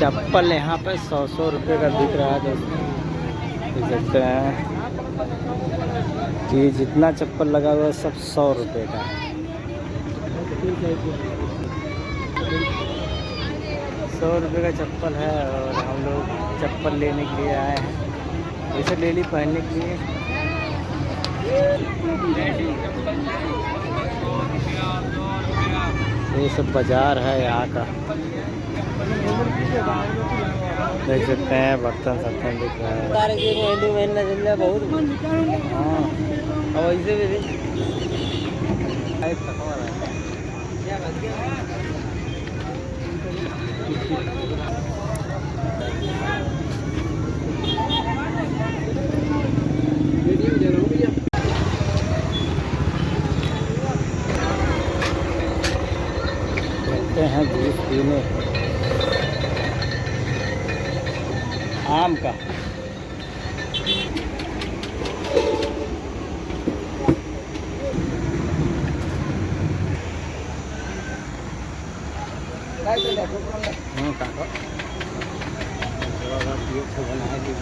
चप्पल यहाँ पे 100 रुपये का बिक रहा है दोस्तों, देख सकते हैं कि जितना चप्पल लगा हुआ है सब 100 रुपये का है। 100 रुपये का चप्पल है और हम लोग चप्पल लेने के लिए आए हैं, वैसे डेली पहनने के लिए। ये सब बाज़ार है यहाँ का, देख सकते हैं बर्तन सर्तन दिख रहा है। बहुत हाँ और ऐसे भी लगते हैं जूस पीने आम का। काको बनाएगी।